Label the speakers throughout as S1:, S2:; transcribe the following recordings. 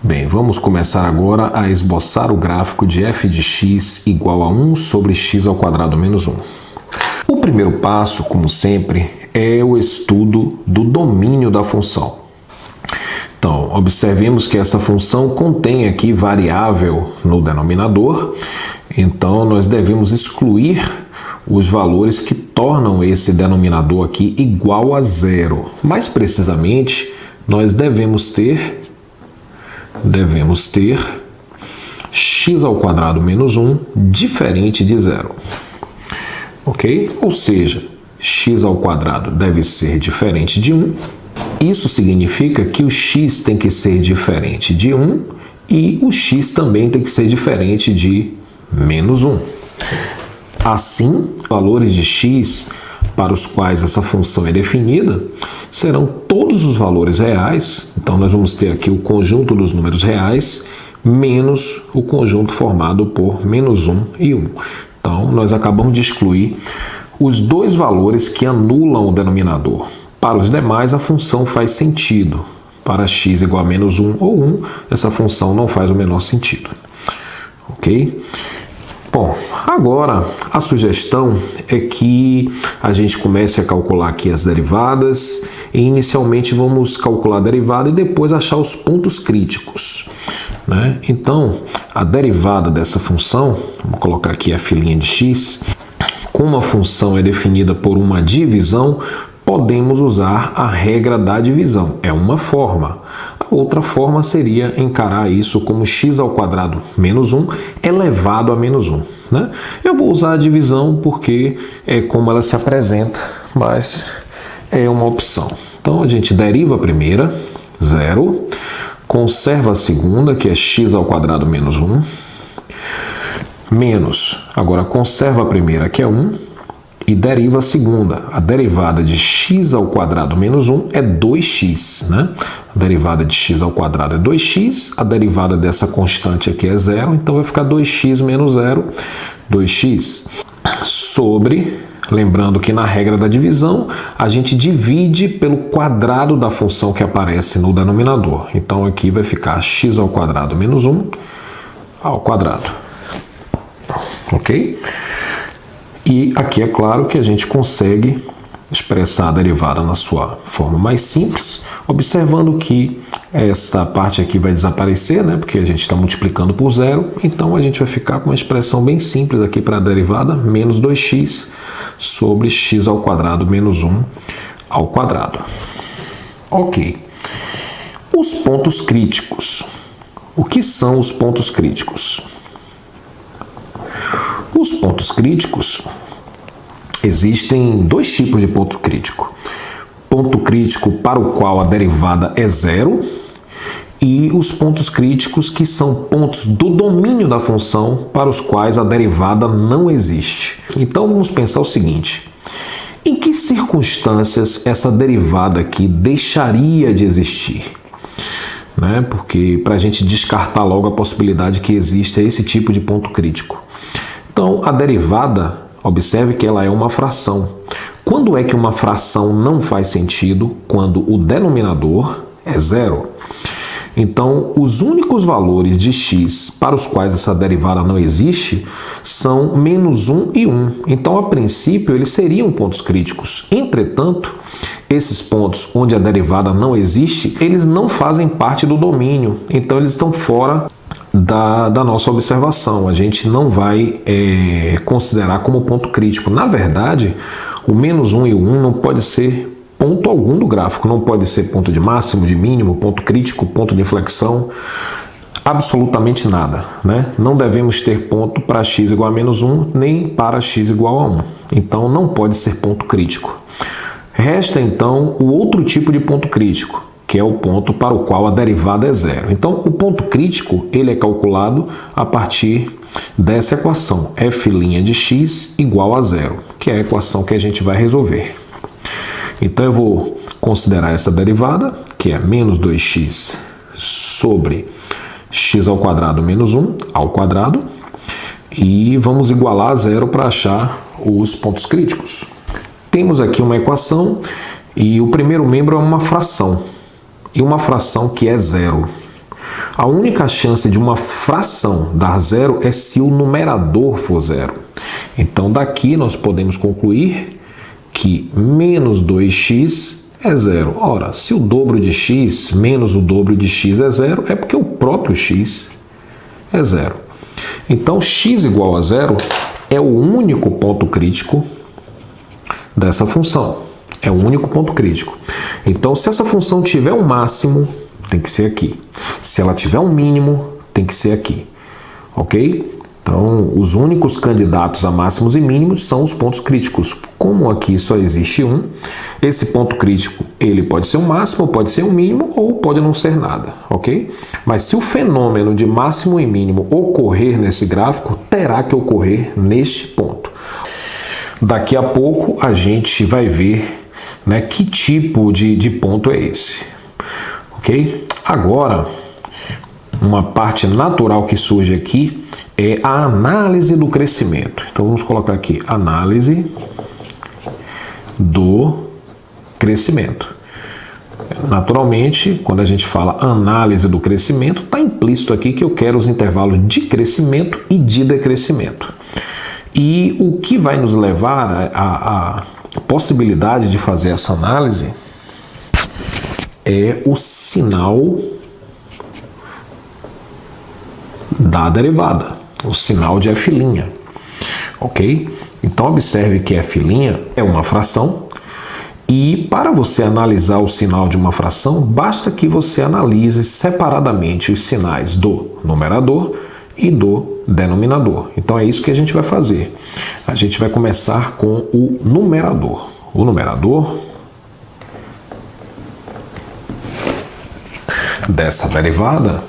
S1: Bem, vamos começar agora a esboçar o gráfico de f de x igual a 1 sobre x ao quadrado menos 1. O primeiro passo, como sempre, é o estudo do domínio da função. Então, observemos que essa função contém aqui variável no denominador, então nós devemos excluir os valores que tornam esse denominador aqui igual a zero. Mais precisamente, nós devemos ter x ao quadrado menos 1 diferente de zero. Ok? Ou seja, x ao quadrado deve ser diferente de 1. Isso significa que o x tem que ser diferente de 1 e o x também tem que ser diferente de menos 1. Assim, valores de x para os quais essa função é definida serão todos os valores reais. Então, nós vamos ter aqui o conjunto dos números reais menos o conjunto formado por menos 1 e 1. Então, nós acabamos de excluir os dois valores que anulam o denominador. Para os demais, a função faz sentido. Para x igual a menos 1 ou 1, essa função não faz o menor sentido. Ok? Bom, agora a sugestão é que a gente comece a calcular aqui as derivadas e inicialmente vamos calcular a derivada e depois achar os pontos críticos, né? Então, a derivada dessa função, vamos colocar aqui a filinha de x, como a função é definida por uma divisão, podemos usar a regra da divisão, é uma forma. A outra forma seria encarar isso como x ao quadrado menos 1 elevado a menos 1. Né? Eu vou usar a divisão porque é como ela se apresenta, mas é uma opção. Então a gente deriva a primeira, 0, conserva a segunda, que é x ao quadrado menos 1, menos, agora conserva a primeira, que é 1, e deriva a segunda. A derivada de x ao quadrado menos 1 é 2x, né? A derivada de x ao quadrado é 2x, a derivada dessa constante aqui é 0, então vai ficar 2x menos 0, 2x, sobre, lembrando que na regra da divisão, a gente divide pelo quadrado da função que aparece no denominador. Então aqui vai ficar x ao quadrado menos 1 ao quadrado. Ok? E aqui é claro que a gente consegue expressar a derivada na sua forma mais simples, observando que esta parte aqui vai desaparecer, né, porque a gente está multiplicando por zero, então a gente vai ficar com uma expressão bem simples aqui para a derivada, menos 2x sobre x ao quadrado menos 1 ao quadrado. Ok. Os pontos críticos. O que são os pontos críticos? Os pontos críticos, existem dois tipos de ponto crítico. Ponto crítico para o qual a derivada é zero e os pontos críticos que são pontos do domínio da função para os quais a derivada não existe. Então vamos pensar o seguinte: em que circunstâncias essa derivada aqui deixaria de existir? Né? Porque para a gente descartar logo a possibilidade que exista esse tipo de ponto crítico. Então, a derivada, observe que ela é uma fração. Quando é que uma fração não faz sentido? Quando o denominador é zero. Então, os únicos valores de x para os quais essa derivada não existe são menos 1 e 1. Então, a princípio, eles seriam pontos críticos. Entretanto, esses pontos onde a derivada não existe, eles não fazem parte do domínio. Então, eles estão fora da nossa observação. A gente não vai considerar como ponto crítico. Na verdade, o menos 1 e o 1 não pode ser ponto algum do gráfico. Não pode ser ponto de máximo, de mínimo, ponto crítico, ponto de inflexão. Absolutamente nada. Né? Não devemos ter ponto para x igual a menos 1, nem para x igual a 1. Então, não pode ser ponto crítico. Resta, então, o outro tipo de ponto crítico, que é o ponto para o qual a derivada é zero. Então, o ponto crítico ele é calculado a partir dessa equação, f' de x igual a zero, que é a equação que a gente vai resolver. Então, eu vou considerar essa derivada, que é menos 2x sobre x ao quadrado menos 1 ao quadrado, e vamos igualar a zero para achar os pontos críticos. Temos aqui uma equação e o primeiro membro é uma fração. E uma fração que é zero. A única chance de uma fração dar zero é se o numerador for zero. Então, daqui nós podemos concluir que menos 2x é zero. Ora, se o dobro de x menos o dobro de x é zero, é porque o próprio x é zero. Então, x igual a zero é o único ponto crítico dessa função. É o único ponto crítico. Então, se essa função tiver um máximo, tem que ser aqui. Se ela tiver um mínimo, tem que ser aqui. Ok? Então, os únicos candidatos a máximos e mínimos são os pontos críticos. Como aqui só existe um, esse ponto crítico ele pode ser um máximo, pode ser um mínimo ou pode não ser nada, ok? Mas se o fenômeno de máximo e mínimo ocorrer nesse gráfico, terá que ocorrer neste ponto. Daqui a pouco a gente vai ver, né, que tipo de ponto é esse, ok? Agora, uma parte natural que surge aqui é a análise do crescimento. Então vamos colocar aqui análise do crescimento. Naturalmente, quando a gente fala análise do crescimento, está implícito aqui que eu quero os intervalos de crescimento e de decrescimento. E o que vai nos levar à possibilidade de fazer essa análise é o sinal da derivada, o sinal de f', ok? Então observe que f' é uma fração e para você analisar o sinal de uma fração, basta que você analise separadamente os sinais do numerador e do denominador. Então é isso que a gente vai fazer. A gente vai começar com o numerador. O numerador dessa derivada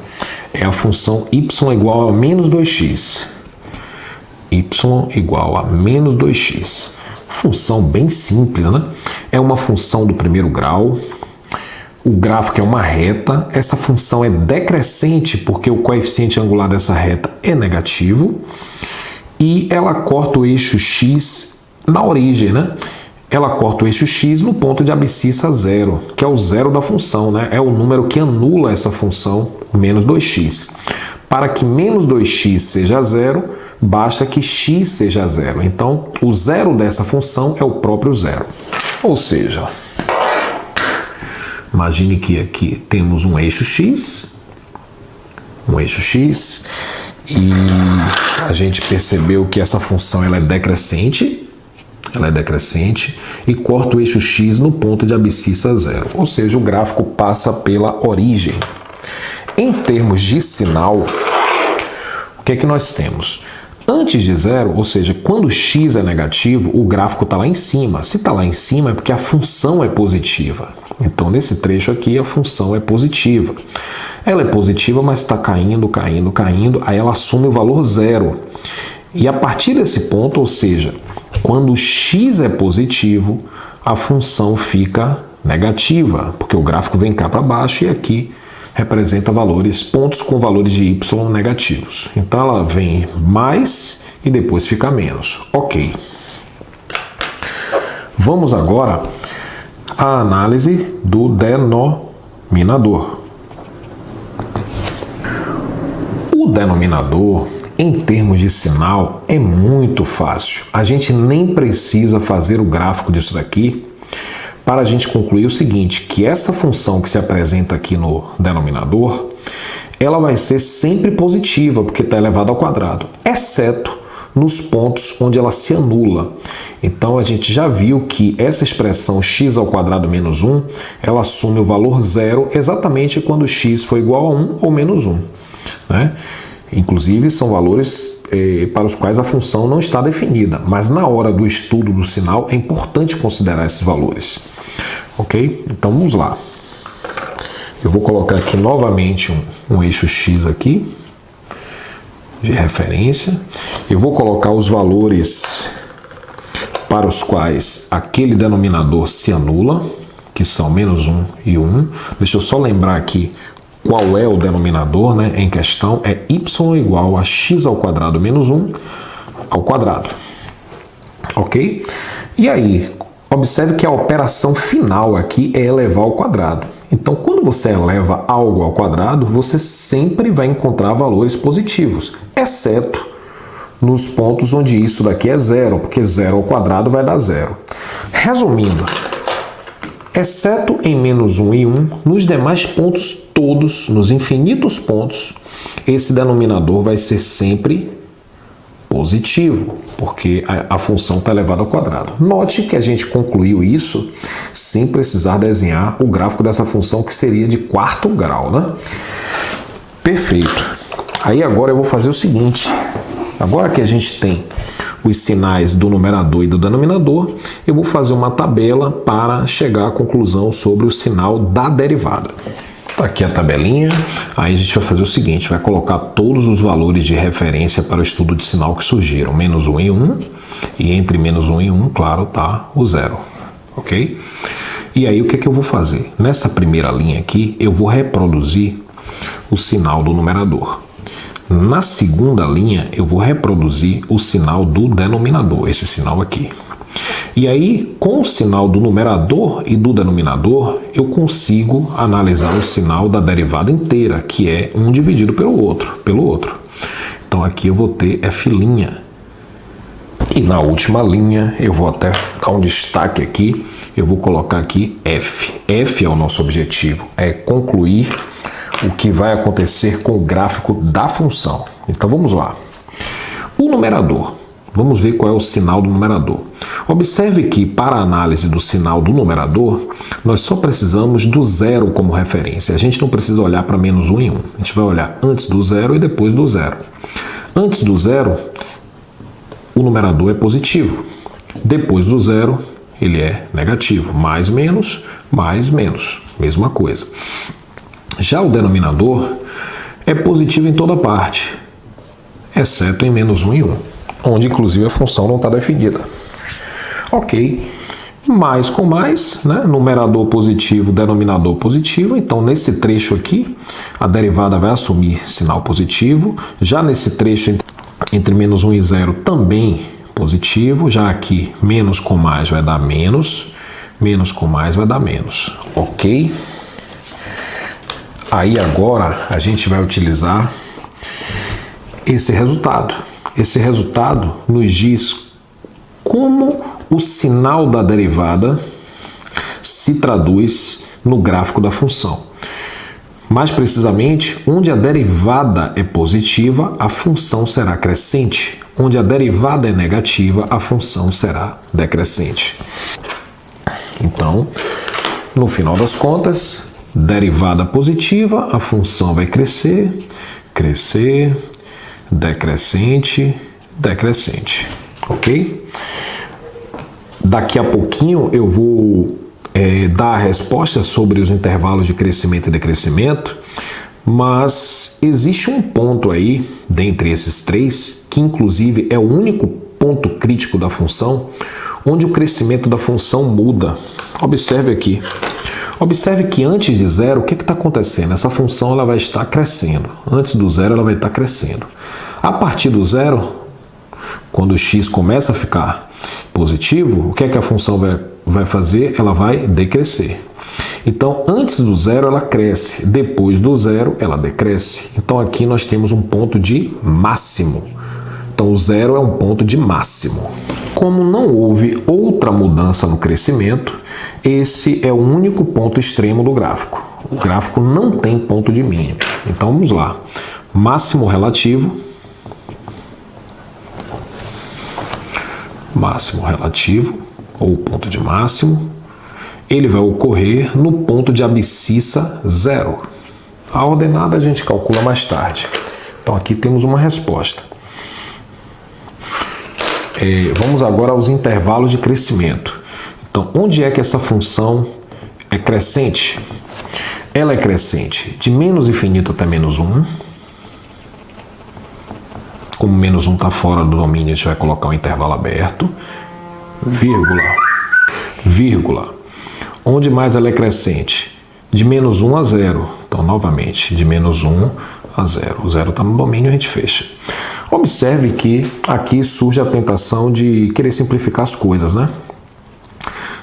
S1: é a função y igual a menos 2x. Y igual a menos 2x. Função bem simples, né? É uma função do primeiro grau. O gráfico é uma reta. Essa função é decrescente porque o coeficiente angular dessa reta é negativo. E ela corta o eixo x na origem, né? Ela corta o eixo x no ponto de abscissa zero, que é o zero da função, né? É o número que anula essa função menos 2x. Para que menos 2x seja zero, basta que x seja zero. Então, o zero dessa função é o próprio zero. Ou seja, imagine que aqui temos um eixo x, e a gente percebeu que essa função ela é decrescente, e corta o eixo x no ponto de abscissa zero. Ou seja, o gráfico passa pela origem. Em termos de sinal, o que é que nós temos? Antes de zero, ou seja, quando x é negativo, o gráfico está lá em cima. Se está lá em cima é porque a função é positiva. Então, nesse trecho aqui, a função é positiva. Ela é positiva, mas está caindo, aí ela assume o valor zero. E a partir desse ponto, ou seja, quando x é positivo, a função fica negativa, porque o gráfico vem cá para baixo e aqui representa pontos com valores de y negativos. Então ela vem mais e depois fica menos. Ok. Vamos agora à análise do denominador. O denominador, em termos de sinal, é muito fácil. A gente nem precisa fazer o gráfico disso daqui para a gente concluir o seguinte, que essa função que se apresenta aqui no denominador, ela vai ser sempre positiva, porque está elevada ao quadrado, exceto nos pontos onde ela se anula. Então a gente já viu que essa expressão x ao quadrado menos 1, ela assume o valor zero exatamente quando x for igual a 1 ou menos 1, né? Inclusive, são valores para os quais a função não está definida, mas na hora do estudo do sinal é importante considerar esses valores. Ok? Então, vamos lá. Eu vou colocar aqui novamente um eixo x aqui, de referência. Eu vou colocar os valores para os quais aquele denominador se anula, que são menos 1 e 1. Deixa eu só lembrar aqui qual é o denominador, né, em questão, é y igual a x ao quadrado menos 1 ao quadrado. Ok? E aí, Observe que a operação final aqui é elevar ao quadrado. Então, quando você eleva algo ao quadrado, você sempre vai encontrar valores positivos, exceto nos pontos onde isso daqui é zero, porque zero ao quadrado vai dar zero. Resumindo, exceto em menos 1 e 1, nos demais pontos todos, nos infinitos pontos, esse denominador vai ser sempre positivo, porque a função está elevada ao quadrado. Note que a gente concluiu isso sem precisar desenhar o gráfico dessa função, que seria de quarto grau, né? Perfeito. Aí agora eu vou fazer o seguinte, agora que a gente tem os sinais do numerador e do denominador, eu vou fazer uma tabela para chegar à conclusão sobre o sinal da derivada. Aqui a tabelinha, aí a gente vai fazer o seguinte, vai colocar todos os valores de referência para o estudo de sinal que surgiram, menos 1 e 1, e entre menos 1 e 1, claro, tá o zero, ok? E aí o que é que eu vou fazer? Nessa primeira linha aqui, eu vou reproduzir o sinal do numerador. Na segunda linha, eu vou reproduzir o sinal do denominador, esse sinal aqui. E aí, com o sinal do numerador e do denominador, eu consigo analisar o sinal da derivada inteira, que é 1 dividido pelo outro. Então aqui eu vou ter f'. E na última linha, eu vou até dar um destaque aqui, eu vou colocar aqui f. F é o nosso objetivo, é concluir o que vai acontecer com o gráfico da função. Então vamos lá. O numerador. Vamos ver qual é o sinal do numerador. Observe que, para a análise do sinal do numerador, nós só precisamos do zero como referência. A gente não precisa olhar para menos 1 e 1. A gente vai olhar antes do zero e depois do zero. Antes do zero, o numerador é positivo. Depois do zero, ele é negativo. Mais, menos, mesma coisa. Já o denominador é positivo em toda parte, exceto em menos 1 e 1. Onde inclusive a função não está definida. Ok, mais com mais, né? Numerador positivo, denominador positivo, então nesse trecho aqui a derivada vai assumir sinal positivo, já nesse trecho entre menos 1 e 0 também positivo, já aqui menos com mais vai dar menos com mais vai dar menos, ok? Aí agora a gente vai utilizar esse resultado. Esse resultado nos diz como o sinal da derivada se traduz no gráfico da função. Mais precisamente, onde a derivada é positiva, a função será crescente. Onde a derivada é negativa, a função será decrescente. Então, no final das contas, derivada positiva, a função vai crescer, decrescente, ok? Daqui a pouquinho eu vou dar a resposta sobre os intervalos de crescimento e decrescimento, mas existe um ponto aí, dentre esses três, que inclusive é o único ponto crítico da função, onde o crescimento da função muda. Observe aqui. Observe que antes de zero, o que está acontecendo? Essa função ela vai estar crescendo. Antes do zero, ela vai estar crescendo. A partir do zero, quando o x começa a ficar positivo, o que é que a função vai fazer? Ela vai decrescer. Então, antes do zero, ela cresce. Depois do zero, ela decresce. Então, aqui nós temos um ponto de máximo. Então, o zero é um ponto de máximo. Como não houve outra mudança no crescimento, esse é o único ponto extremo do gráfico. O gráfico não tem ponto de mínimo. Então, vamos lá. Máximo relativo, ou ponto de máximo, ele vai ocorrer no ponto de abscissa zero. A ordenada a gente calcula mais tarde. Então, aqui temos uma resposta. Vamos agora aos intervalos de crescimento. Então, onde é que essa função é crescente? Ela é crescente de menos infinito até menos 1. Como menos 1 está fora do domínio, a gente vai colocar um intervalo aberto. Vírgula. Onde mais ela é crescente? De menos 1 a 0. Então, novamente, de menos 1 a 0. O 0 está no domínio, a gente fecha. Observe que aqui surge a tentação de querer simplificar as coisas, né?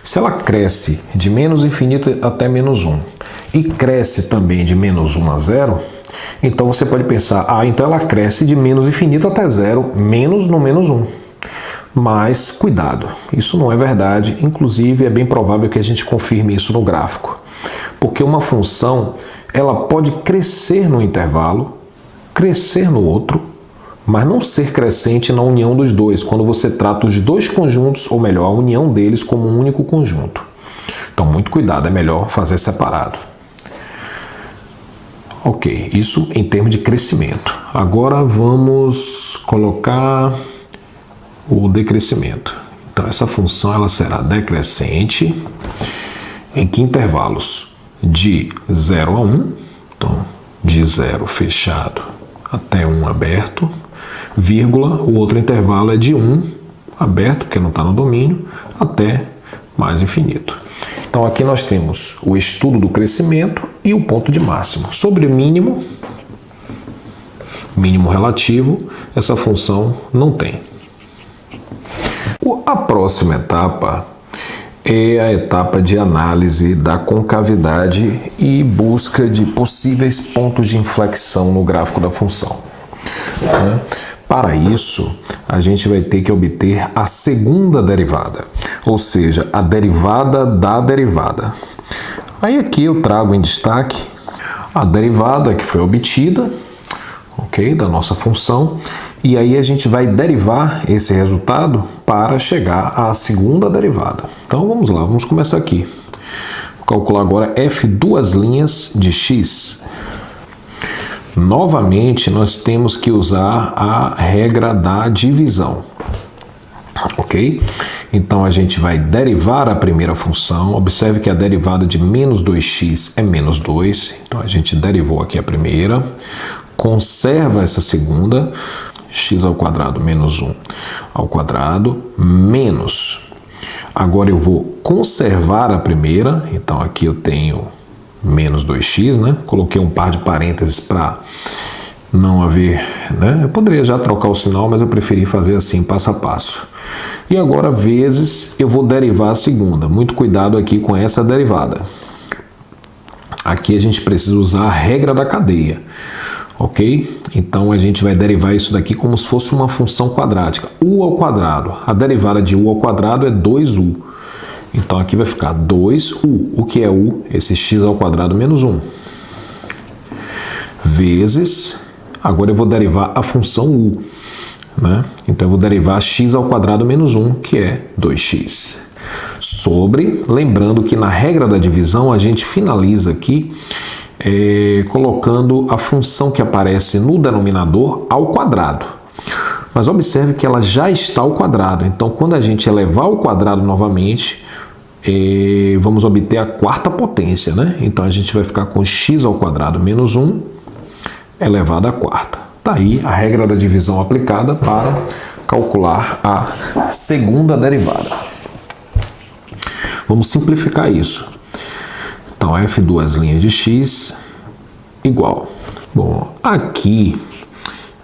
S1: Se ela cresce de menos infinito até menos 1 e cresce também de menos 1 a 0, então você pode pensar, então ela cresce de menos infinito até 0, menos no menos 1. Mas cuidado, isso não é verdade, inclusive é bem provável que a gente confirme isso no gráfico. Porque uma função, ela pode crescer no intervalo, crescer no outro, mas não ser crescente na união dos dois, quando você trata os dois conjuntos, ou melhor, a união deles como um único conjunto. Então, muito cuidado, é melhor fazer separado. Ok, isso em termos de crescimento. Agora vamos colocar o decrescimento. Então, essa função ela será decrescente em que intervalos? De 0 a 1, então de 0 fechado até 1 aberto, vírgula, o outro intervalo é de 1 aberto, porque não está no domínio, até mais infinito. Então aqui nós temos o estudo do crescimento e o ponto de máximo. Sobre o mínimo relativo, essa função não tem. A próxima etapa é a etapa de análise da concavidade e busca de possíveis pontos de inflexão no gráfico da função. Para isso, a gente vai ter que obter a segunda derivada, ou seja, a derivada da derivada. Aí aqui eu trago em destaque a derivada que foi obtida, ok, da nossa função, e aí a gente vai derivar esse resultado para chegar à segunda derivada. Então vamos lá, vamos começar aqui. Vou calcular agora f duas linhas de x. Novamente nós temos que usar a regra da divisão, ok? Então a gente vai derivar a primeira função. Observe que a derivada de menos 2x é menos 2, então a gente derivou aqui a primeira, conserva essa segunda, x ao quadrado menos 1 ao quadrado, menos. Agora eu vou conservar a primeira, então aqui eu tenho menos 2x, né? Coloquei um par de parênteses para não haver, né? Eu poderia já trocar o sinal, mas eu preferi fazer assim, passo a passo. E agora, vezes, eu vou derivar a segunda. Muito cuidado aqui com essa derivada. Aqui a gente precisa usar a regra da cadeia. Ok? Então a gente vai derivar isso daqui como se fosse uma função quadrática. U ao quadrado. A derivada de U ao quadrado é 2U. Então aqui vai ficar 2U. O que é U? Esse x ao quadrado menos 1. Vezes, agora eu vou derivar a função U. Né? Então eu vou derivar x ao quadrado menos 1, que é 2x. Sobre, lembrando que na regra da divisão a gente finaliza aqui colocando a função que aparece no denominador ao quadrado. Mas observe que ela já está ao quadrado. Então, quando a gente elevar ao quadrado novamente, vamos obter a quarta potência, né? Então, a gente vai ficar com x ao quadrado menos 1 elevado à quarta. Está aí a regra da divisão aplicada para calcular a segunda derivada. Vamos simplificar isso. Então, f duas linhas de x igual. Bom, aqui,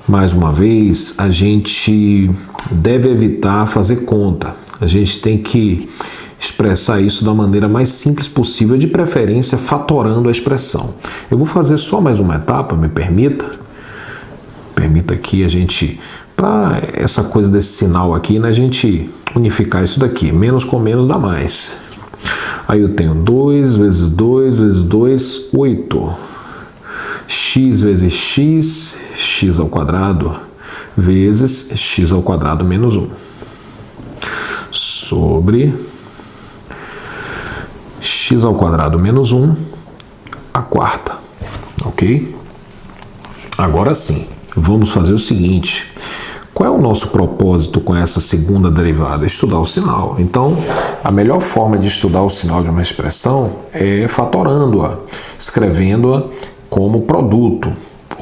S1: mais uma vez, a gente deve evitar fazer conta. A gente tem que expressar isso da maneira mais simples possível, de preferência fatorando a expressão. Eu vou fazer só mais uma etapa, me permita. Permita aqui a gente, para essa coisa desse sinal aqui, né, a gente unificar isso daqui. Menos com menos dá mais. Aí eu tenho 2 vezes 2 vezes 2, 8. X vezes x, x ao quadrado, vezes x ao quadrado menos 1. Sobre x ao quadrado menos 1, a quarta. Ok? Agora sim, vamos fazer o seguinte. Qual é o nosso propósito com essa segunda derivada? Estudar o sinal. Então, a melhor forma de estudar o sinal de uma expressão é fatorando-a, escrevendo-a como produto,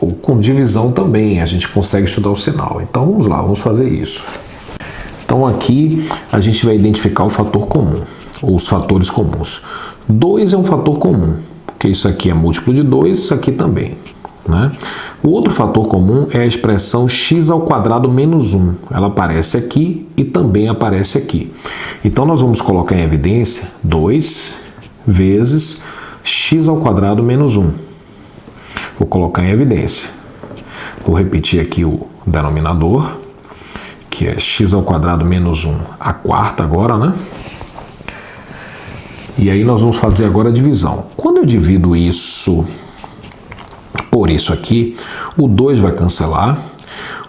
S1: ou com divisão também, a gente consegue estudar o sinal. Então, vamos lá, vamos fazer isso. Então, aqui a gente vai identificar o fator comum, ou os fatores comuns. 2 é um fator comum, porque isso aqui é múltiplo de 2, isso aqui também. né? O outro fator comum é a expressão x ao quadrado menos 1. Ela aparece aqui e também aparece aqui. Então, nós vamos colocar em evidência 2 vezes x ao quadrado menos 1. Vou colocar em evidência. Vou repetir aqui o denominador, que é x ao quadrado menos 1 a quarta agora, né? E aí nós vamos fazer agora a divisão. Quando eu divido isso por isso aqui, o 2 vai cancelar,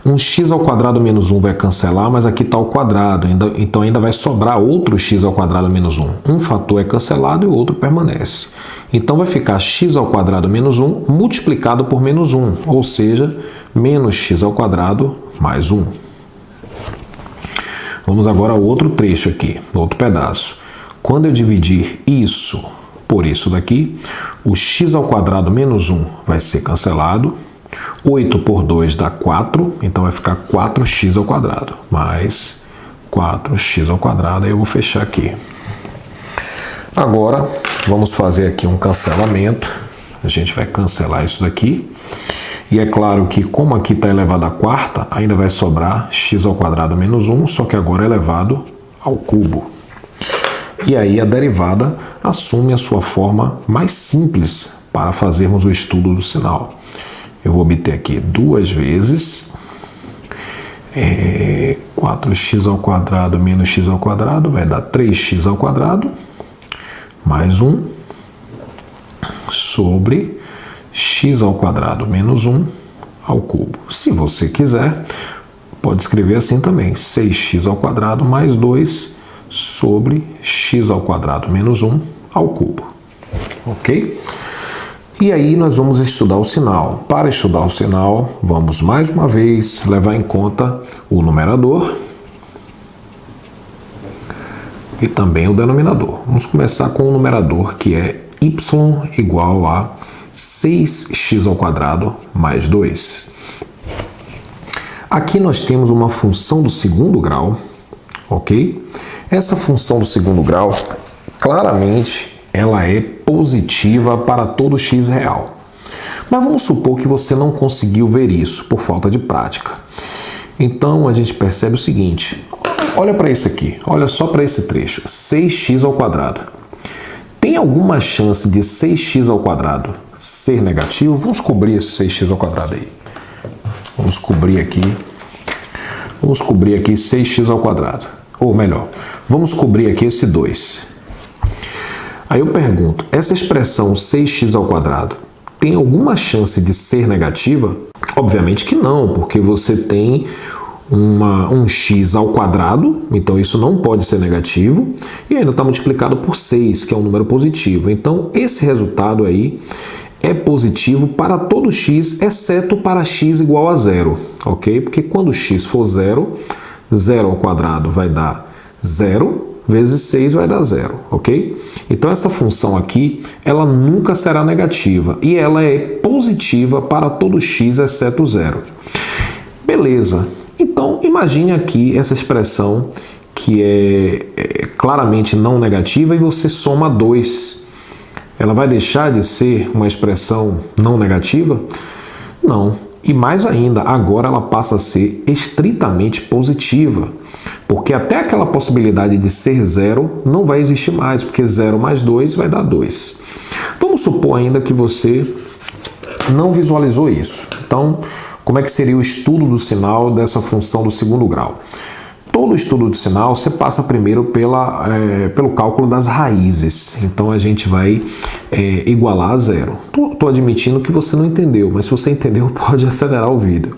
S1: um x ao quadrado menos 1 vai cancelar, mas aqui está o quadrado, então ainda vai sobrar outro x ao quadrado menos 1. Um fator é cancelado e o outro permanece. Então vai ficar x ao quadrado menos 1 multiplicado por menos 1, ou seja, menos x ao quadrado mais 1. Vamos agora ao outro trecho aqui, outro pedaço. Quando eu dividir isso por isso daqui, o x ao quadrado menos 1 vai ser cancelado. 8 por 2 dá 4, então vai ficar 4x ao quadrado, mais 4x ao quadrado, aí eu vou fechar aqui. Agora, vamos fazer aqui um cancelamento. A gente vai cancelar isso daqui. E é claro que, como aqui está elevado à quarta, ainda vai sobrar x ao quadrado menos 1, só que agora é elevado ao cubo. E aí a derivada assume a sua forma mais simples para fazermos o estudo do sinal. Eu vou obter aqui 2 vezes 4x ao quadrado menos x ao quadrado vai dar 3x ao quadrado mais 1 sobre x ao quadrado menos 1 ao cubo. Se você quiser, pode escrever assim também, 6x ao quadrado mais 2 sobre x ao quadrado menos 1 ao cubo. Ok? E aí nós vamos estudar o sinal. Para estudar o sinal, vamos mais uma vez levar em conta o numerador e também o denominador. Vamos começar com o numerador, que é y igual a 6x ao quadrado mais 2. Aqui nós temos uma função do segundo grau, ok? Essa função do segundo grau, claramente, ela é positiva para todo x real. Mas vamos supor que você não conseguiu ver isso por falta de prática. Então, a gente percebe o seguinte, olha para isso aqui, olha só para esse trecho, 6x ao quadrado. Tem alguma chance de 6x ao quadrado ser negativo? Vamos cobrir esse 6x ao quadrado aí. Vamos cobrir aqui 6x ao quadrado. Ou melhor, vamos cobrir aqui esse 2. Aí eu pergunto, essa expressão 6x ao quadrado tem alguma chance de ser negativa? Obviamente que não, porque você tem um x ao quadrado, então isso não pode ser negativo, e ainda está multiplicado por 6, que é um número positivo. Então esse resultado aí é positivo para todo x, exceto para x igual a 0, ok? Porque quando x for 0, 0 ao quadrado vai dar 0, vezes 6 vai dar 0, ok? Então essa função aqui, ela nunca será negativa, e ela é positiva para todo x, exceto 0. Beleza, então imagine aqui essa expressão que é claramente não negativa, e você soma 2. Ela vai deixar de ser uma expressão não negativa? Não. E mais ainda, agora ela passa a ser estritamente positiva, porque até aquela possibilidade de ser 0 não vai existir mais, porque 0 mais 2 vai dar 2. Vamos supor ainda que você não visualizou isso. Então, como é que seria o estudo do sinal dessa função do segundo grau? Todo estudo do sinal, você passa primeiro pelo cálculo das raízes. Então, a gente vai igualar a 0. Estou admitindo que você não entendeu, mas se você entendeu, pode acelerar o vídeo.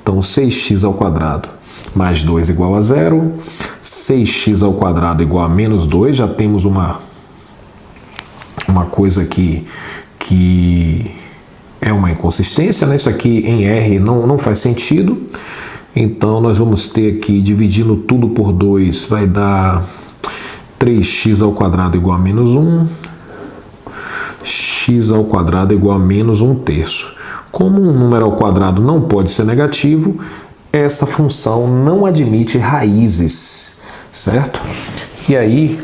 S1: Então, 6x ao quadrado mais 2 igual a 0. 6x ao quadrado igual a menos 2. Já temos uma coisa aqui que é uma inconsistência, né? Isso aqui em R não faz sentido. Então, nós vamos ter aqui, dividindo tudo por 2, vai dar 3x ao quadrado igual a menos 1. X ao quadrado igual a menos 1/3. Como um número ao quadrado não pode ser negativo, essa função não admite raízes, certo? E aí,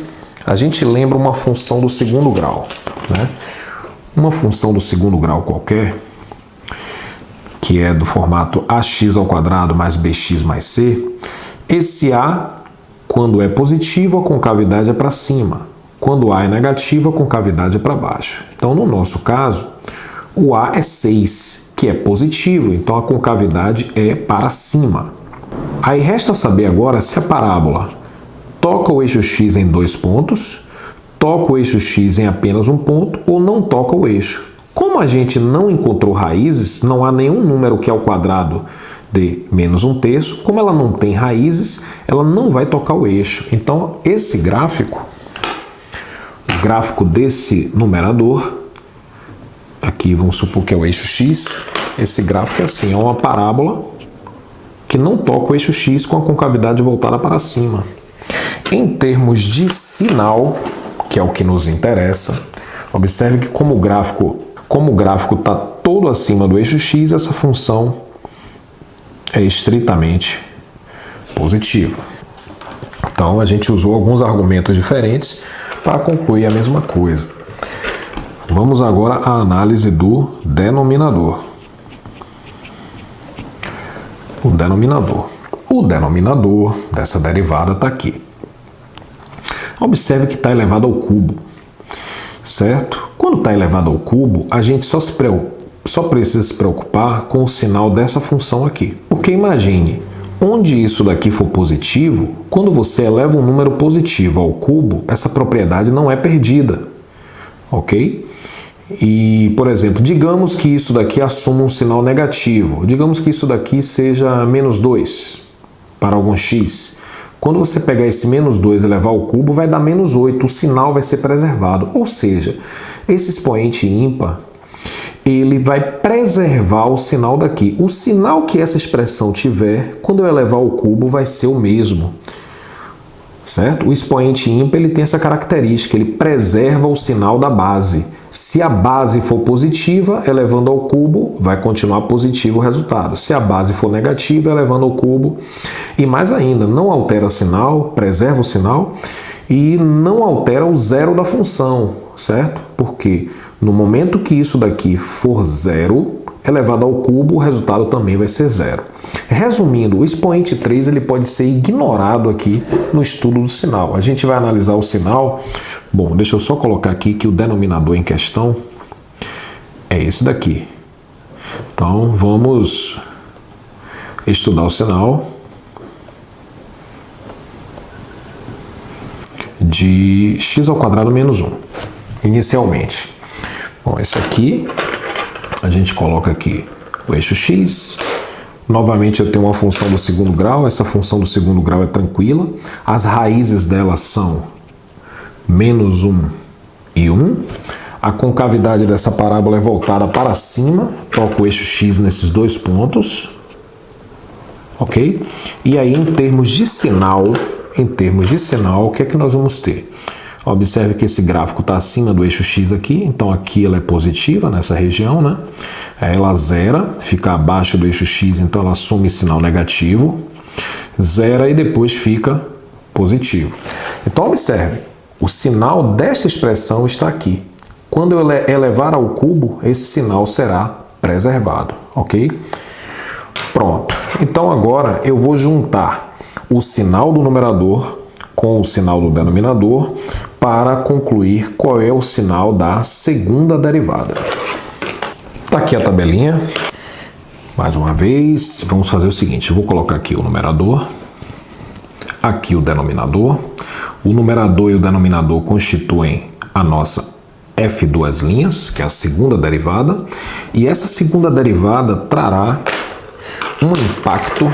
S1: a gente lembra uma função do segundo grau, né? Uma função do segundo grau qualquer, que é do formato ax² mais bx mais c, esse A, quando é positivo, a concavidade é para cima. Quando A é negativo, a concavidade é para baixo. Então, no nosso caso, o A é 6, que é positivo, então a concavidade é para cima. Aí resta saber agora se a parábola toca o eixo x em 2 pontos, toca o eixo x em apenas um ponto ou não toca o eixo. Como a gente não encontrou raízes, não há nenhum número que é ao quadrado de menos 1/3, como ela não tem raízes, ela não vai tocar o eixo. Então, esse gráfico, o gráfico desse numerador, aqui vamos supor que é o eixo x, esse gráfico é assim, é uma parábola que não toca o eixo x com a concavidade voltada para cima. Em termos de sinal, que é o que nos interessa, observe que como o gráfico está todo acima do eixo x, essa função é estritamente positiva. Então, a gente usou alguns argumentos diferentes para concluir a mesma coisa. Vamos agora à análise do denominador. O denominador dessa derivada está aqui. Observe que está elevado ao cubo, certo? Quando está elevado ao cubo, a gente só precisa se preocupar com o sinal dessa função aqui. Porque imagine, onde isso daqui for positivo, quando você eleva um número positivo ao cubo, essa propriedade não é perdida, ok? E, por exemplo, digamos que isso daqui assuma um sinal negativo. Digamos que isso daqui seja menos 2 para algum x. Quando você pegar esse menos 2 e levar ao cubo, vai dar menos 8. O sinal vai ser preservado. Ou seja, esse expoente ímpar, ele vai preservar o sinal daqui. O sinal que essa expressão tiver, quando eu elevar ao cubo, vai ser o mesmo. Certo? O expoente ímpar ele tem essa característica, ele preserva o sinal da base. Se a base for positiva, elevando ao cubo, vai continuar positivo o resultado. Se a base for negativa, elevando ao cubo, e mais ainda, não altera o sinal, preserva o sinal e não altera o zero da função, certo? Porque no momento que isso daqui for zero, elevado ao cubo, o resultado também vai ser zero. Resumindo, o expoente 3 ele pode ser ignorado aqui no estudo do sinal. A gente vai analisar o sinal. Bom, deixa eu só colocar aqui que o denominador em questão é esse daqui. Então, vamos estudar o sinal de x² menos 1, inicialmente. Bom, esse aqui, a gente coloca aqui o eixo x. Novamente eu tenho uma função do segundo grau, essa função do segundo grau é tranquila. As raízes dela são menos 1 e 1. A concavidade dessa parábola é voltada para cima, toca o eixo x nesses dois pontos. Ok? E aí, em termos de sinal, o que é que nós vamos ter? Observe que esse gráfico está acima do eixo x aqui, então aqui ela é positiva nessa região, né? Ela zera, fica abaixo do eixo x, então ela assume sinal negativo, zera e depois fica positivo. Então observe, o sinal desta expressão está aqui. Quando eu elevar ao cubo, esse sinal será preservado, ok? Pronto. Então agora eu vou juntar o sinal do numerador com o sinal do denominador para concluir qual é o sinal da segunda derivada. Está aqui a tabelinha. Mais uma vez, vamos fazer o seguinte, eu vou colocar aqui o numerador, aqui o denominador. O numerador e o denominador constituem a nossa f² que é a segunda derivada, e essa segunda derivada trará um impacto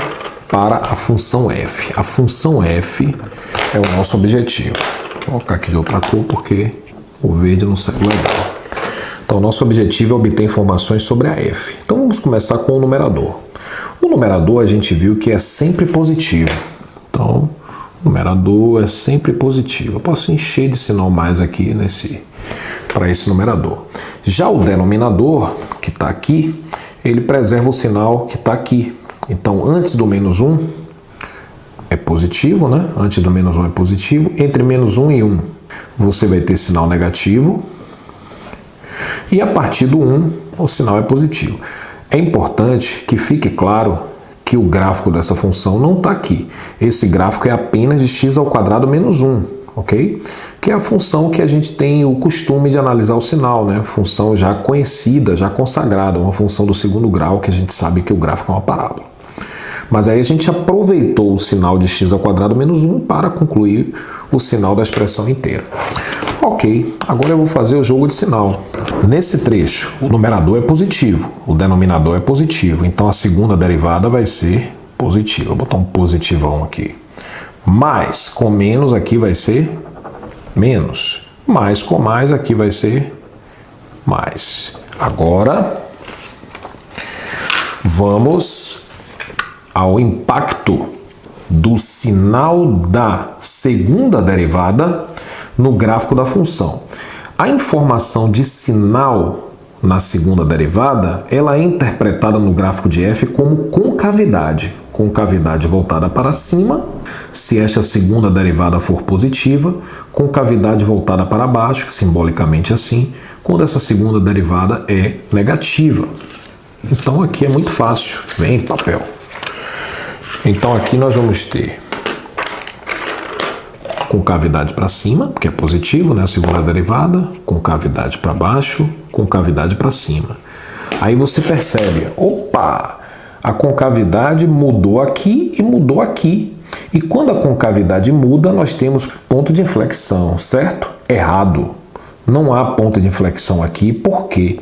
S1: para a função f. A função f é o nosso objetivo. Vou colocar aqui de outra cor porque o verde não saiu legal. Então, o nosso objetivo é obter informações sobre a f. Então, vamos começar com o numerador. O numerador a gente viu que é sempre positivo. Então, o numerador é sempre positivo. Eu posso encher de sinal mais aqui para esse numerador. Já o denominador, que está aqui, ele preserva o sinal que está aqui. Então, antes do menos 1 é positivo, né? Antes do menos 1 é positivo. Entre menos 1 e 1, você vai ter sinal negativo. E a partir do 1, o sinal é positivo. É importante que fique claro que o gráfico dessa função não está aqui. Esse gráfico é apenas de x² menos 1, ok? Que é a função que a gente tem o costume de analisar o sinal, né? Função já conhecida, já consagrada, uma função do segundo grau que a gente sabe que o gráfico é uma parábola. Mas aí a gente aproveitou o sinal de x² menos 1 para concluir o sinal da expressão inteira. Ok, agora eu vou fazer o jogo de sinal. Nesse trecho, o numerador é positivo, o denominador é positivo, então a segunda derivada vai ser positiva. Vou botar um positivão aqui. Mais com menos aqui vai ser menos. Mais com mais aqui vai ser mais. Agora, vamos ao impacto do sinal da segunda derivada no gráfico da função. A informação de sinal na segunda derivada, ela é interpretada no gráfico de f como concavidade. Concavidade voltada para cima, se esta segunda derivada for positiva, concavidade voltada para baixo, simbolicamente assim, quando essa segunda derivada é negativa. Então aqui é muito fácil, vem papel. Então aqui nós vamos ter concavidade para cima, porque é positivo, né? A segunda derivada, concavidade para baixo, concavidade para cima. Aí você percebe, opa, a concavidade mudou aqui e mudou aqui. E quando a concavidade muda, nós temos ponto de inflexão, certo? Errado. Não há ponto de inflexão aqui, porque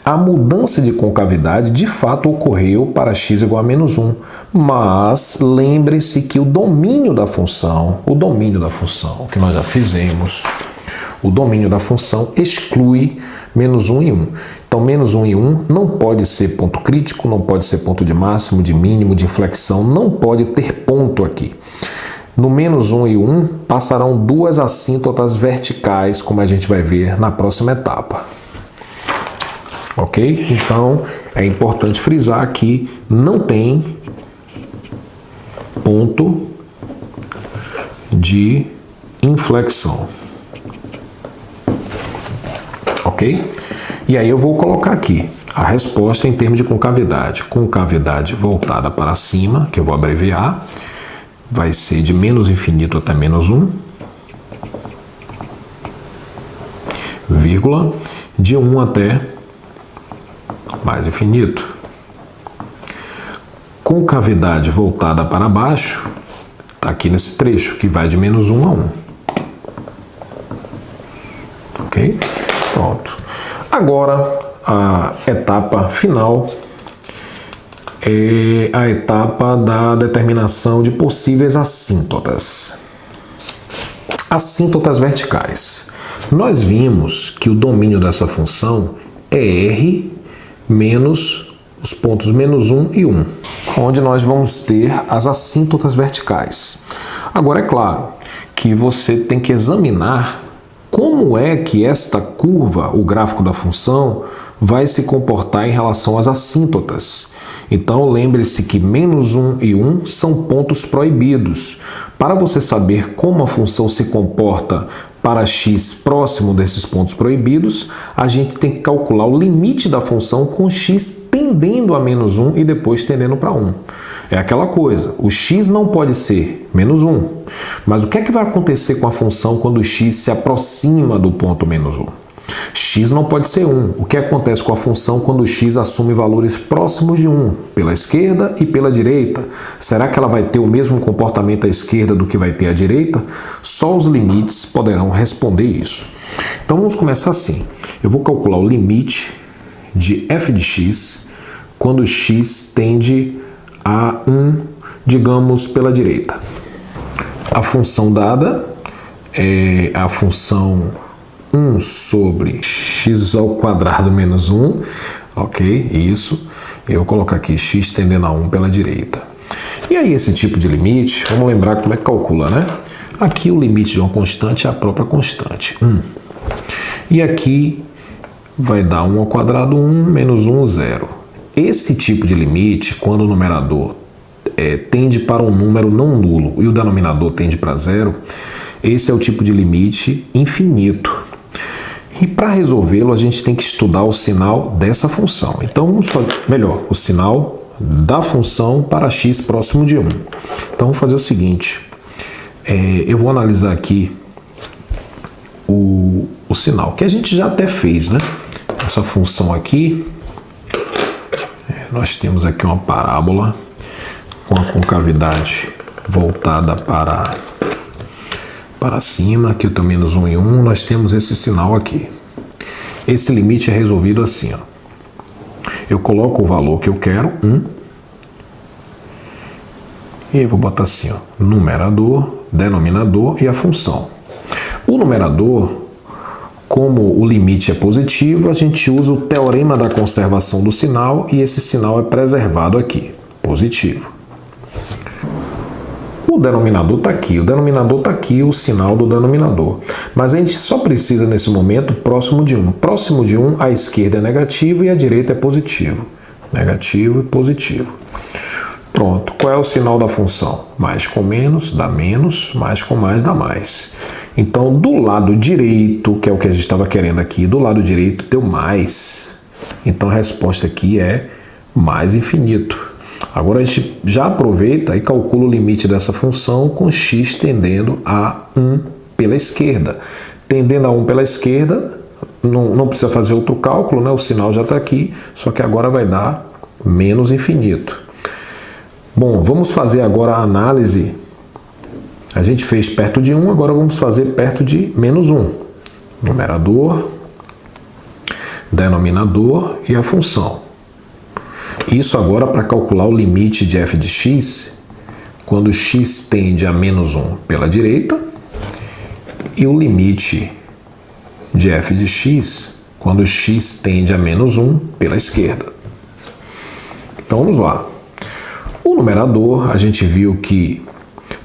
S1: a mudança de concavidade de fato ocorreu para x igual a menos 1, mas lembre-se que o domínio da função que nós já fizemos, o domínio da função exclui menos 1 e 1. Então, menos 1 e 1 não pode ser ponto crítico, não pode ser ponto de máximo, de mínimo, de inflexão, não pode ter ponto aqui. No menos 1 e 1 passarão duas assíntotas verticais, como a gente vai ver na próxima etapa. Ok? Então, é importante frisar que não tem ponto de inflexão. Ok? E aí eu vou colocar aqui a resposta em termos de concavidade. Concavidade voltada para cima, que eu vou abreviar, vai ser de menos infinito até menos 1, vírgula, de 1 até mais infinito. Concavidade voltada para baixo, está aqui nesse trecho, que vai de menos 1 a 1. Ok? Pronto. Agora, a etapa final é a etapa da determinação de possíveis assíntotas. Assíntotas verticais. Nós vimos que o domínio dessa função é R menos os pontos menos 1 e 1, onde nós vamos ter as assíntotas verticais. Agora, é claro que você tem que examinar como é que esta curva, o gráfico da função, vai se comportar em relação às assíntotas. Então, lembre-se que menos 1 e 1 são pontos proibidos. Para você saber como a função se comporta para x próximo desses pontos proibidos, a gente tem que calcular o limite da função com x tendendo a menos 1 e depois tendendo para 1. É aquela coisa, o x não pode ser menos 1. Mas o que é que vai acontecer com a função quando o x se aproxima do ponto menos 1? X não pode ser 1. O que acontece com a função quando o x assume valores próximos de 1, pela esquerda e pela direita? Será que ela vai ter o mesmo comportamento à esquerda do que vai ter à direita? Só os limites poderão responder isso. Então vamos começar assim. Eu vou calcular o limite de f de x quando x tende a 1, digamos, pela direita. A função dada é a função 1 sobre x² menos 1, ok? Isso. Eu vou colocar aqui x tendendo a 1 pela direita. E aí esse tipo de limite, vamos lembrar como é que calcula, né? Aqui o limite de uma constante é a própria constante, 1. E aqui vai dar 1² 1, menos 1, 0. Esse tipo de limite, quando o numerador tende para um número não nulo e o denominador tende para 0, esse é o tipo de limite infinito. E para resolvê-lo, a gente tem que estudar o sinal dessa função. Então, vamos fazer, melhor, o sinal da função para x próximo de 1. Então, vamos fazer o seguinte. Eu vou analisar aqui o sinal, que a gente já até fez, né? Essa função aqui, nós temos aqui uma parábola com a concavidade voltada para cima, aqui eu tenho menos 1 e 1, nós temos esse sinal aqui. Esse limite é resolvido assim, ó. Eu coloco o valor que eu quero, 1, e eu vou botar assim, ó, numerador, denominador e a função. O numerador, como o limite é positivo, a gente usa o teorema da conservação do sinal e esse sinal é preservado aqui, positivo. O denominador está aqui, o sinal do denominador. Mas a gente só precisa, nesse momento, próximo de 1. Próximo de 1, a esquerda é negativo e a direita é positivo. Negativo e positivo. Pronto. Qual é o sinal da função? Mais com menos dá menos, mais com mais dá mais. Então, do lado direito, que é o que a gente estava querendo aqui, do lado direito deu mais. Então, a resposta aqui é mais infinito. Agora a gente já aproveita e calcula o limite dessa função com x tendendo a 1 pela esquerda. Tendendo a 1 pela esquerda, não precisa fazer outro cálculo, né? O sinal já está aqui, só que agora vai dar menos infinito. Bom, vamos fazer agora a análise. A gente fez perto de 1, agora vamos fazer perto de menos 1. Numerador, denominador e a função. Isso agora para calcular o limite de f de x, quando x tende a menos 1 pela direita, e o limite de f de x, quando x tende a menos 1 pela esquerda. Então vamos lá. O numerador, a gente viu que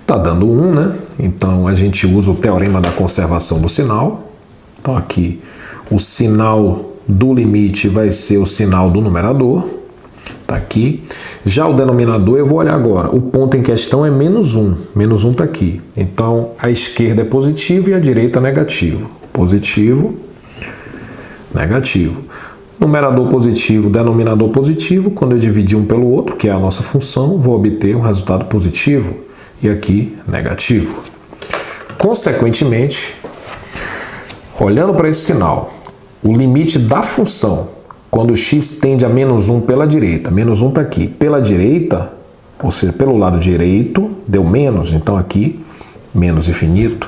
S1: está dando 1, né? Então a gente usa o teorema da conservação do sinal. Então aqui o sinal do limite vai ser o sinal do numerador. Está aqui. Já o denominador, eu vou olhar agora. O ponto em questão é menos 1. Menos 1 está aqui. Então, a esquerda é positivo e a direita é negativo. Positivo, negativo. Numerador positivo, denominador positivo. Quando eu dividir um pelo outro, que é a nossa função, vou obter um resultado positivo. E aqui, negativo. Consequentemente, olhando para esse sinal, o limite da função, quando x tende a menos 1 pela direita, menos 1 está aqui, pela direita, ou seja, pelo lado direito, deu menos, então aqui, menos infinito.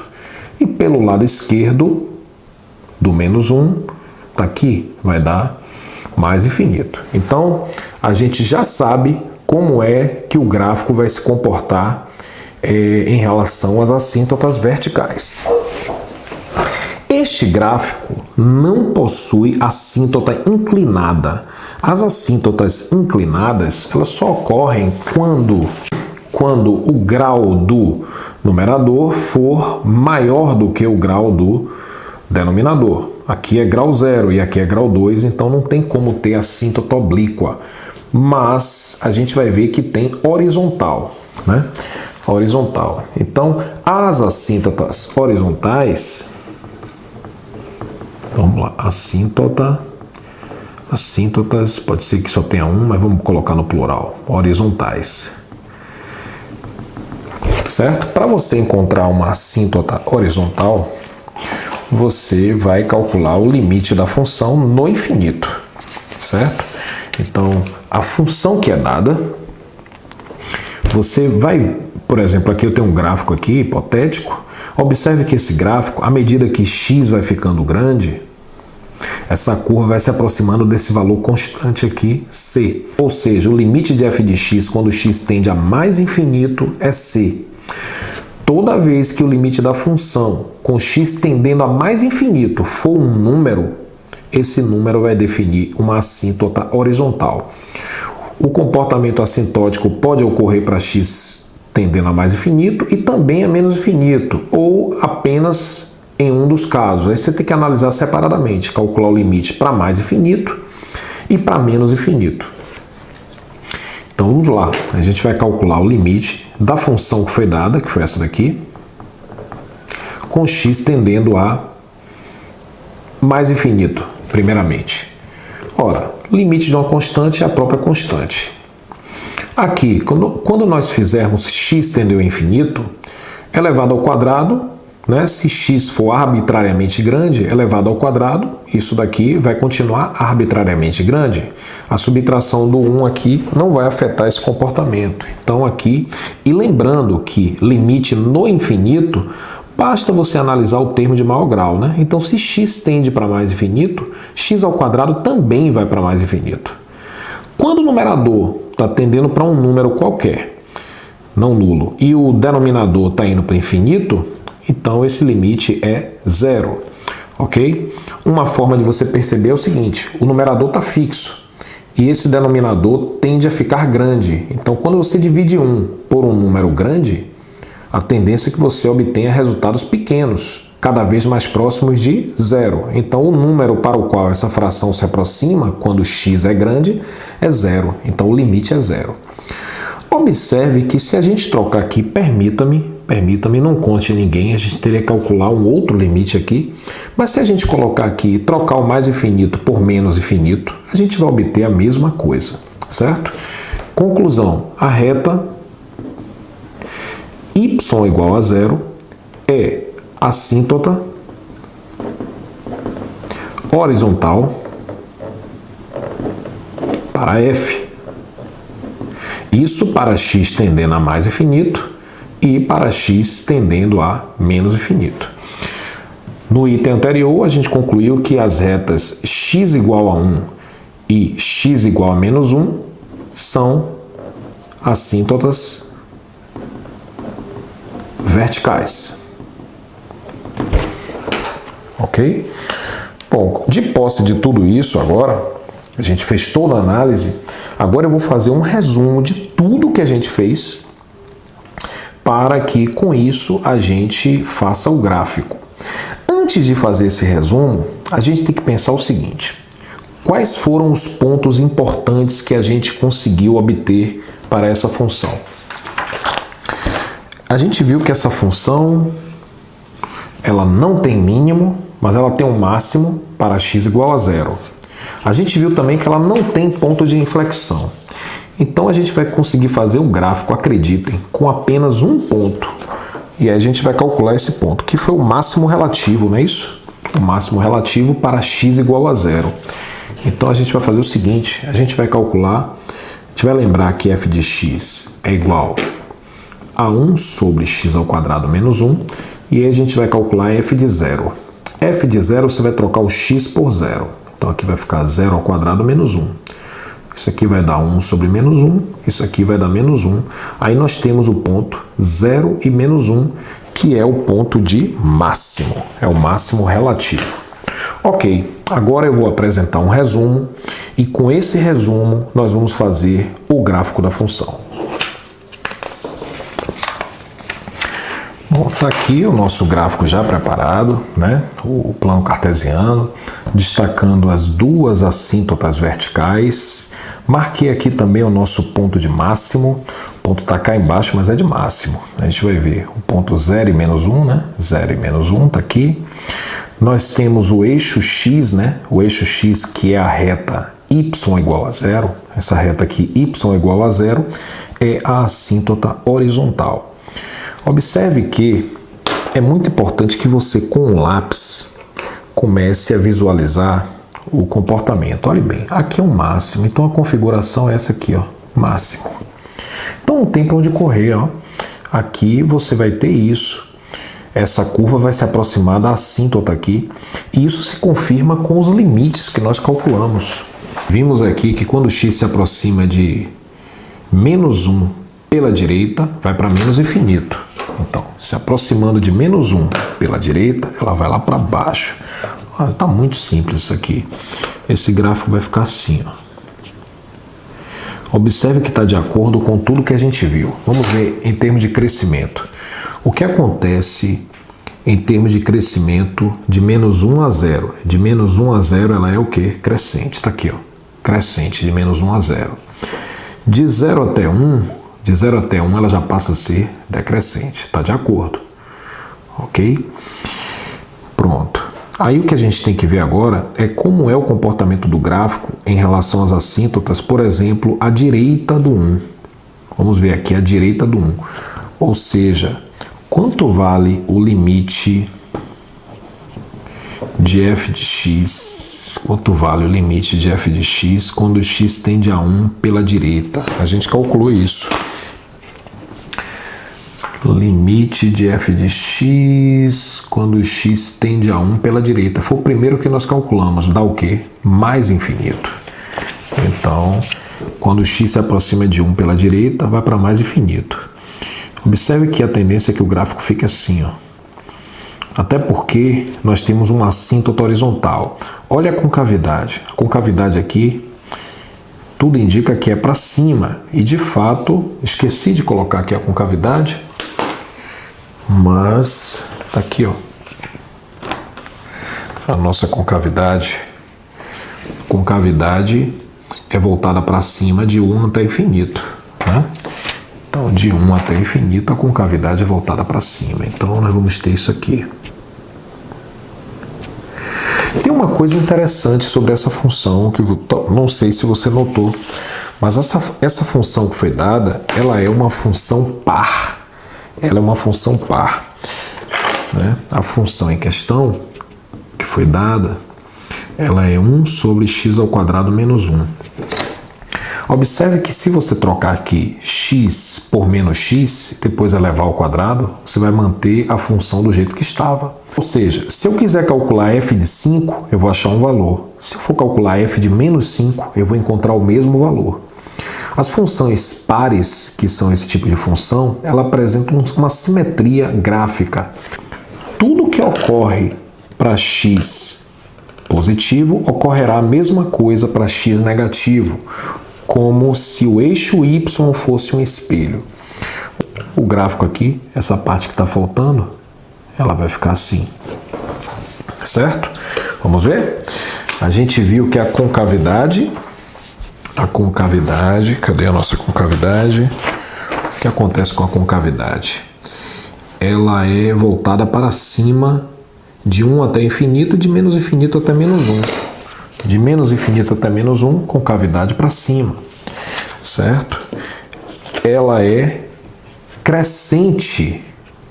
S1: E pelo lado esquerdo, do menos 1, está aqui, vai dar mais infinito. Então, a gente já sabe como é que o gráfico vai se comportar em relação às assíntotas verticais. Este gráfico não possui assíntota inclinada. As assíntotas inclinadas, elas só ocorrem quando o grau do numerador for maior do que o grau do denominador. Aqui é grau 0 e aqui é grau 2, então não tem como ter assíntota oblíqua. Mas a gente vai ver que tem horizontal, né? Horizontal. Então, as assíntotas horizontais, vamos lá, assíntotas, pode ser que só tenha um, mas vamos colocar no plural, horizontais. Certo? Para você encontrar uma assíntota horizontal, você vai calcular o limite da função no infinito, certo? Então, a função que é dada, você vai, por exemplo, aqui eu tenho um gráfico aqui, hipotético. Observe que esse gráfico, à medida que x vai ficando grande, essa curva vai se aproximando desse valor constante aqui, c. Ou seja, o limite de f de x, quando x tende a mais infinito, é c. Toda vez que o limite da função com x tendendo a mais infinito for um número, esse número vai definir uma assíntota horizontal. O comportamento assintótico pode ocorrer para x tendendo a mais infinito e também a menos infinito, ou apenas em um dos casos. Aí você tem que analisar separadamente, calcular o limite para mais infinito e para menos infinito. Então vamos lá, a gente vai calcular o limite da função que foi dada, que foi essa daqui, com x tendendo a mais infinito, primeiramente? Ora, limite de uma constante é a própria constante. Aqui, quando nós fizermos x tendendo ao infinito, elevado ao quadrado, né? Se x for arbitrariamente grande, elevado ao quadrado, isso daqui vai continuar arbitrariamente grande. A subtração do 1 aqui não vai afetar esse comportamento. Então aqui, e lembrando que limite no infinito, basta você analisar o termo de maior grau, né? Então se x tende para mais infinito, x ao quadrado também vai para mais infinito. Quando o numerador está tendendo para um número qualquer, não nulo, e o denominador está indo para o infinito, então esse limite é zero, ok? Uma forma de você perceber é o seguinte, o numerador está fixo e esse denominador tende a ficar grande. Então quando você divide 1 por um número grande, a tendência é que você obtenha resultados pequenos, cada vez mais próximos de zero. Então o número para o qual essa fração se aproxima, quando x é grande, é zero. Então o limite é zero. Observe que se a gente trocar aqui, permita-me, não conte a ninguém, a gente teria que calcular um outro limite aqui, mas se a gente colocar aqui, trocar o mais infinito por menos infinito, a gente vai obter a mesma coisa, certo? Conclusão, a reta y igual a zero é assíntota horizontal para f. Isso para x tendendo a mais infinito e para x tendendo a menos infinito. No item anterior, a gente concluiu que as retas x igual a 1 e x igual a menos 1 são assíntotas verticais. Ok? Bom, de posse de tudo isso agora, a gente fez toda a análise, agora eu vou fazer um resumo de tudo que a gente fez para que com isso a gente faça o gráfico. Antes de fazer esse resumo, a gente tem que pensar o seguinte, quais foram os pontos importantes que a gente conseguiu obter para essa função? A gente viu que essa função, ela não tem mínimo, mas ela tem um máximo para x igual a zero. A gente viu também que ela não tem ponto de inflexão. Então a gente vai conseguir fazer um gráfico, acreditem, com apenas um ponto. E aí a gente vai calcular esse ponto, que foi o máximo relativo, não é isso? O máximo relativo para x igual a zero. Então a gente vai fazer o seguinte, a gente vai calcular, a gente vai lembrar que f de x é igual a 1 sobre x ao quadrado menos 1, e aí a gente vai calcular f de zero. F de zero você vai trocar o x por zero. Então aqui vai ficar 0 ao quadrado menos 1. Isso aqui vai dar 1 sobre menos 1, isso aqui vai dar menos 1. Aí nós temos o ponto 0 e menos 1, que é o ponto de máximo, é o máximo relativo. Ok, agora eu vou apresentar um resumo, e com esse resumo nós vamos fazer o gráfico da função. Bom, está aqui o nosso gráfico já preparado, né? O plano cartesiano, destacando as duas assíntotas verticais. Marquei aqui também o nosso ponto de máximo. O ponto está cá embaixo, mas é de máximo. A gente vai ver o ponto 0 e menos 1, né? 0 e menos 1 está aqui. Nós temos o eixo x, né? O eixo x, que é a reta y igual a zero. Essa reta aqui, y igual a zero, é a assíntota horizontal. Observe que é muito importante que você, com o lápis, comece a visualizar o comportamento. Olhe bem, aqui é um máximo, então a configuração é essa aqui, ó, máximo. Então não tem para onde correr, ó. Aqui você vai ter isso. Essa curva vai se aproximar da assíntota aqui, e isso se confirma com os limites que nós calculamos. Vimos aqui que quando x se aproxima de menos 1 pela direita, vai para menos infinito. Então, se aproximando de menos 1 pela direita, ela vai lá para baixo. Está muito simples isso aqui. Esse gráfico vai ficar assim, ó. Observe que está de acordo com tudo que a gente viu. Vamos ver em termos de crescimento. O que acontece em termos de crescimento de menos 1 a 0? De menos 1 a 0 ela é o quê? Crescente. Está aqui, ó. Crescente de menos 1 a 0. De 0 até 1... De 0 até 1 ela já passa a ser decrescente, está de acordo, ok? Pronto. Aí o que a gente tem que ver agora é como é o comportamento do gráfico em relação às assíntotas, por exemplo, à direita do 1. Vamos ver aqui a direita do 1. Ou seja, quanto vale o limite de f de x? Quanto vale o limite de f de x quando x tende a 1 pela direita? A gente calculou isso. Limite de f de x quando x tende a 1 pela direita. Foi o primeiro que nós calculamos. Dá o quê? Mais infinito. Então, quando x se aproxima de 1 pela direita, vai para mais infinito. Observe que a tendência é que o gráfico fique assim, ó. Até porque nós temos uma assíntota horizontal. Olha a concavidade. A concavidade aqui, tudo indica que é para cima. E de fato, esqueci de colocar aqui a concavidade. Mas tá aqui, ó, a nossa concavidade. Concavidade é voltada para cima de 1 até infinito, né? Então, de 1 até infinito, a concavidade é voltada para cima. Então, nós vamos ter isso aqui. Tem uma coisa interessante sobre essa função, que eu não sei se você notou, mas essa função que foi dada, ela é uma função par. Ela é uma função par, né? A função em questão, que foi dada, ela é 1 sobre x ao quadrado menos 1. Observe que se você trocar aqui x por menos x, depois elevar ao quadrado, você vai manter a função do jeito que estava. Ou seja, se eu quiser calcular f de 5, eu vou achar um valor. Se eu for calcular f de menos 5, eu vou encontrar o mesmo valor. As funções pares, que são esse tipo de função, ela apresenta uma simetria gráfica. Tudo que ocorre para x positivo, ocorrerá a mesma coisa para x negativo, como se o eixo y fosse um espelho. O gráfico aqui, essa parte que está faltando, ela vai ficar assim, certo? Vamos ver? A gente viu que a concavidade, cadê a nossa concavidade? O que acontece com a concavidade? Ela é voltada para cima de 1 até infinito, de menos infinito até menos 1. De menos infinito até menos 1, concavidade para cima, certo? Ela é crescente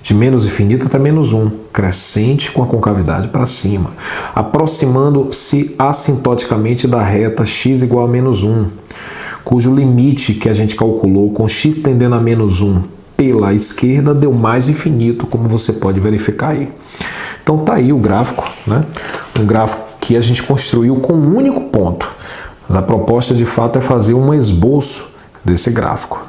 S1: de menos infinito até menos 1, crescente com a concavidade para cima, aproximando-se assintoticamente da reta x igual a menos 1, cujo limite que a gente calculou com x tendendo a menos 1 pela esquerda deu mais infinito, como você pode verificar aí. Então tá aí o gráfico, né? Um gráfico que a gente construiu com um único ponto. Mas a proposta de fato é fazer um esboço desse gráfico.